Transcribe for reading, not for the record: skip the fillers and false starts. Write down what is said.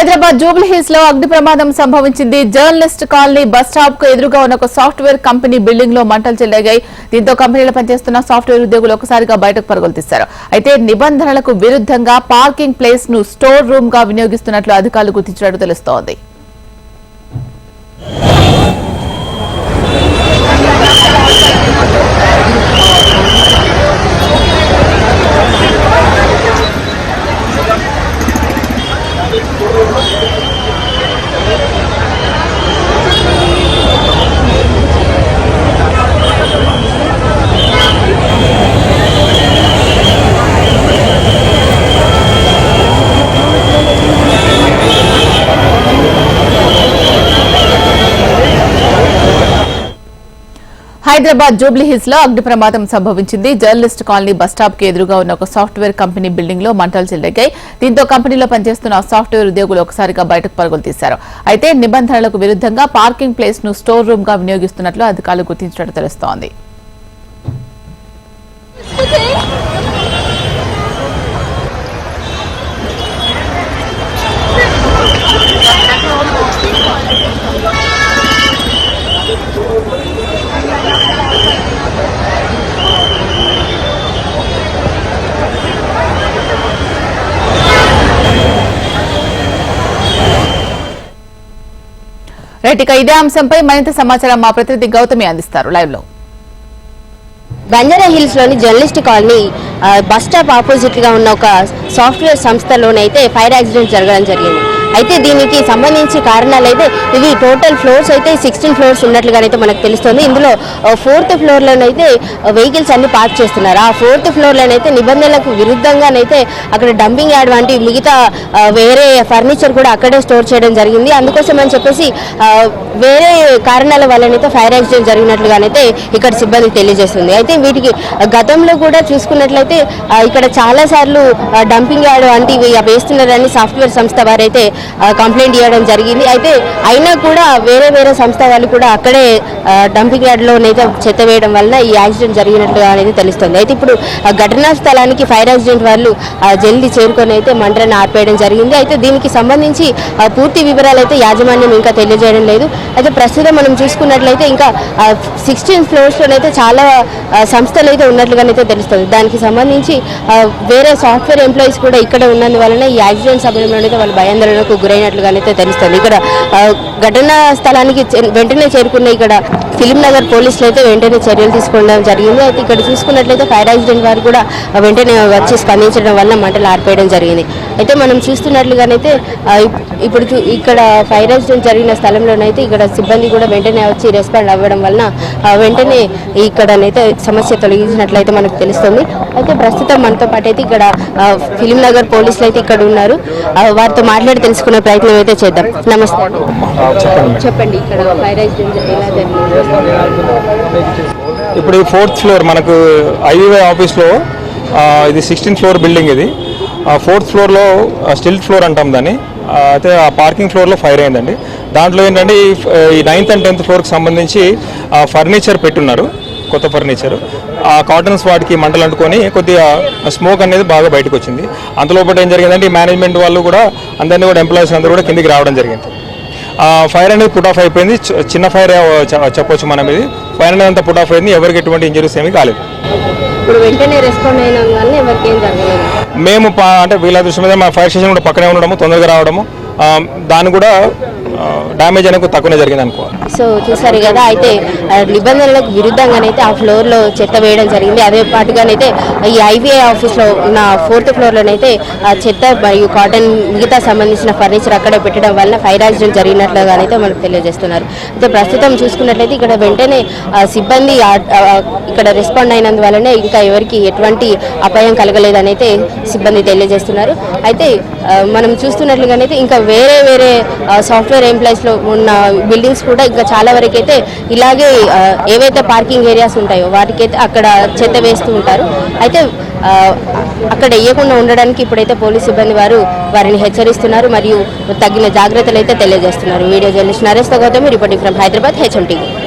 Hyderabad Jubilee hills లో అగ్ని ప్రమాదం సంభవించింది. జర్నలిస్ట్ కాలనీ బస్ స్టాప్ కు ఎదురుగా ఉన్న ఒక సాఫ్ట్వేర్ కంపెనీ బిల్డింగ్ లో మంటలు చెలగాయి. దీంతో కంపెనీలో పనిచేస్తున్న సాఫ్ట్వేర్ ఉద్యోగులు ఒకసారిగా బయటకు పరుగులు తీశారు. అయితే నిబంధనలకు విరుద్ధంగా పార్కింగ్ ప్లేస్ ను స్టోర్ రూమ్ గా వినియోగిస్తున్నట్లు అధికారులు గుర్తించినట్టు తెలుస్తోంది. హైదరాబాద్ జూబ్లీ హిల్స్ లో అగ్ని ప్రమాదం సంభవించింది. జర్నలిస్ట్ కాలనీ బస్ స్టాప్ కి ఎదురుగా ఉన్న ఒక సాఫ్ట్వేర్ కంపెనీ బిల్డింగ్ లో మంటలు చెలగాయి. దీంతో కంపెనీలో పనిచేస్తున్న సాఫ్ట్వేర్ ఉద్యోగులు ఒకసారిగా బయటకు పరుగులు తీశారు. అయితే నిబంధనలకు విరుద్ధంగా పార్కింగ్ ప్లేస్ ను స్టోర్ రూమ్ గా వినియోగిస్తున్నట్లు అధికారులు గుర్తించినట్టు తెలుస్తోంది. ఇదే అంశంపై మరింత సమాచారం మా ప్రతినిధి గౌతమి అందిస్తారు లైవ్ లో. బంజారా హిల్స్ లోని journalist colony bus stop opposite గా ఉన్న ఒక సాఫ్ట్వేర్ సంస్థలోనైతే ఫైర్ యాక్సిడెంట్ జరగడం జరిగింది. అయితే దీనికి సంబంధించి కారణాలు అయితే ఇవి టోటల్ ఫ్లోర్స్ అయితే 16 ఫ్లోర్స్ ఉన్నట్లుగానైతే మనకు తెలుస్తుంది. ఇందులో 4th ఫ్లోర్ లోనైతే వెహికల్స్ అన్ని పార్క్ చేస్తున్నారు. ఆ 4th ఫ్లోర్ లోనైతే నిబంధనలకు విరుద్ధంగానైతే అక్కడ డంపింగ్ యార్డ్ వంటి మిగతా వేరే ఫర్నిచర్ కూడా అక్కడే స్టోర్ చేయడం జరిగింది. అందుకోసం అని చెప్పేసి వేరే కారణాల వల్లనైతే ఫైర్ యాక్సిడెంట్ జరిగినట్లుగానైతే ఇక్కడ సిబ్బంది తెలియజేస్తుంది. అయితే వీటికి గతంలో కూడా చూసుకున్నట్లయితే ఇక్కడ చాలా సార్లు డంపింగ్ యార్డ్ వంటివి వేస్తున్నారని సాఫ్ట్వేర్ సంస్థ వారైతే కంప్లైంట్ ఇవ్వడం జరిగింది. అయితే అయినా కూడా వేరే సంస్థ వాళ్ళు కూడా అక్కడే డంపింగ్ యార్డ్లోనైతే చెత్త వేయడం వలన ఈ యాక్సిడెంట్ జరిగినట్లుగా అనేది తెలుస్తుంది. అయితే ఇప్పుడు ఘటనా స్థలానికి ఫైర్ యాక్సిడెంట్ వాళ్ళు జల్దీ చేరుకొని అయితే మంటలను ఆర్పేయడం జరిగింది. అయితే దీనికి సంబంధించి పూర్తి వివరాలు అయితే యాజమాన్యం ఇంకా తెలియజేయడం లేదు. అయితే ప్రస్తుతం మనం చూసుకున్నట్లయితే ఇంకా 16 ఫ్లోర్స్లోనైతే చాలా సంస్థలు అయితే ఉన్నట్లుగానైతే తెలుస్తుంది. దానికి సంబంధించి వేరే సాఫ్ట్వేర్ ఎంప్లాయీస్ కూడా ఇక్కడ ఉన్నందువలన ఈ యాక్సిడెంట్ సమయంలోనైతే వాళ్ళు భయాందోళనకు గురైనట్లుగానైతే తెలుస్తుంది. ఇక్కడ ఘటనా స్థలానికి వెంటనే చేరుకున్న ఇక్కడ ఫిలిం నగర్ పోలీసులు అయితే వెంటనే చర్యలు తీసుకోవడం జరిగింది. అయితే ఇక్కడ చూసుకున్నట్లయితే ఫైర్ యాక్సిడెంట్ వారు కూడా వెంటనే వచ్చి స్పందించడం వల్ల మంటలు ఆర్పేయడం జరిగింది. అయితే మనం చూస్తున్నట్లుగానైతే ఇప్పుడు ఇక్కడ ఫైర్ యాక్సిడెంట్ జరిగిన స్థలంలోనైతే ఇక్కడ సిబ్బంది కూడా వెంటనే వచ్చి రెస్పాండ్ అవ్వడం వలన వెంటనే ఇక్కడనైతే సమస్య తొలగించినట్లయితే మనకు తెలుస్తుంది. అయితే ప్రస్తుతం మనతో పాటు అయితే ఇక్కడ ఫిలిం నగర్ పోలీసులు అయితే ఇక్కడ ఉన్నారు. వారితో మాట్లాడి తెలుసుకునే ప్రయత్నం అయితే చేద్దాం. నమస్తే, చెప్పండి ఇక్కడ ఫైర్ యాక్సిడెంట్ ఎలా జరిగింది? ఇప్పుడు 4th ఫ్లోర్ మనకు ఐవీవై ఆఫీస్లో ఇది 16th ఫ్లోర్ బిల్డింగ్. ఇది 4th ఫ్లోర్లో స్టిల్ట్ ఫ్లోర్ అంటాం దాన్ని. అయితే ఆ పార్కింగ్ ఫ్లోర్లో ఫైర్ అయిందండి. దాంట్లో ఏంటంటే ఈ 9th and 10th ఫ్లోర్కి సంబంధించి ఫర్నిచర్ పెట్టున్నారు, కొత్త ఫర్నిచర్. ఆ కాటన్స్ వాటికి మంటలు అంటుకొని కొద్దిగా స్మోక్ అనేది బాగా బయటకు వచ్చింది. అంతలోపల ఏం జరిగిందంటే ఈ మేనేజ్మెంట్ వాళ్ళు కూడా అందరినీ కూడా ఎంప్లాయీస్ అందరూ కూడా కిందికి రావడం జరిగింది. ఫైర్ అనేది పుట్ ఆఫ్ అయిపోయింది. చిన్న ఫైర్ చెప్పొచ్చు మనం. ఇది ఫైర్ అనేది అంతా పుట్ ఆఫ్ అయింది. ఎవరికి ఎటువంటి ఇంజరీస్ ఏమీ కాలేదు. ఇప్పుడు వెంటనే రెస్పాండ్ అయిన వల్ల ఎవరికి ఏం జరగలేదు. మేము అంటే వీళ్ళ దృష్టి మీద మా ఫైర్ స్టేషన్ కూడా పక్కనే ఉండడము, తొందరగా రావడము, దాన్ని కూడా డ్యామేజ్ అనేది తక్కువనే జరిగింది అనుకోవాలి. సో చూసారు కదా, అయితే నిబంధనలకు విరుద్ధంగానైతే ఆ ఫ్లోర్లో చెత్త వేయడం జరిగింది. అదే పాటుగానైతే ఈ ఐవీఐ ఆఫీస్లో ఉన్న 4th ఫ్లోర్లోనైతే చెత్త మరియు కాటన్ మిగతా సంబంధించిన ఫర్నిచర్ అక్కడే పెట్టడం వల్ల ఫైర్ యాక్సిడెంట్ జరిగినట్లుగానైతే మనకు తెలియజేస్తున్నారు. అయితే ప్రస్తుతం చూసుకున్నట్లయితే ఇక్కడ వెంటనే సిబ్బంది ఇక్కడ రెస్పాండ్ అయినందువల్లనే ఇంకా ఎవరికి ఎటువంటి అపాయం కలగలేదని అయితే సిబ్బంది తెలియజేస్తున్నారు. అయితే మనం చూస్తున్నట్లుగానైతే ఇంకా వేరే సాఫ్ట్వేర్ ఎంప్లాయీస్ లో ఉన్న బిల్డింగ్స్ కూడా ఇంకా చాలా వరకు అయితే ఇలాగే ఏవైతే పార్కింగ్ ఏరియాస్ ఉంటాయో వాటికైతే అక్కడ చెత్త వేస్తూ ఉంటారు. అయితే అక్కడ వేయకుండా ఉండడానికి ఇప్పుడైతే పోలీస్ సిబ్బంది వారిని హెచ్చరిస్తున్నారు మరియు తగిన జాగ్రత్తలు అయితే తెలియజేస్తున్నారు. వీడియో జర్నలిస్ట్ నరేష్ తో Gautami, reporting from Hyderabad, HM TV.